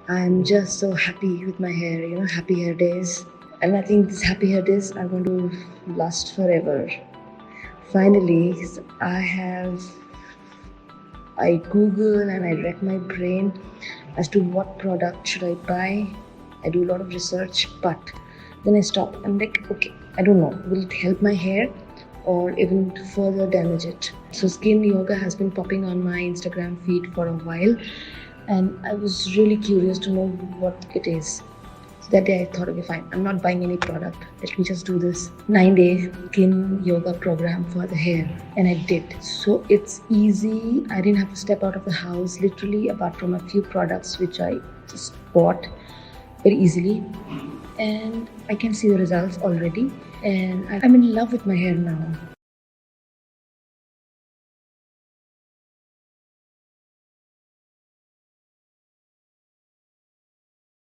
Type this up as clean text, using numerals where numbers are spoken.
I'm just so happy with my hair, happy hair days. And I think these happy hair days are going to last forever. Finally, I Google and I rack my brain as to what product should I buy. I do a lot of research, but then I stop. I'm like, okay, I don't know. Will it help my hair or even further damage it? So skin yoga has been popping on my Instagram feed for a while, and I was really curious to know what it is. So that day I thought, okay, fine, I'm not buying any product. Let me just do this 9-day skin yoga program for the hair. And I did. So it's easy. I didn't have to step out of the house, literally, apart from a few products which I just bought very easily. And I can see the results already. And I'm in love with my hair now.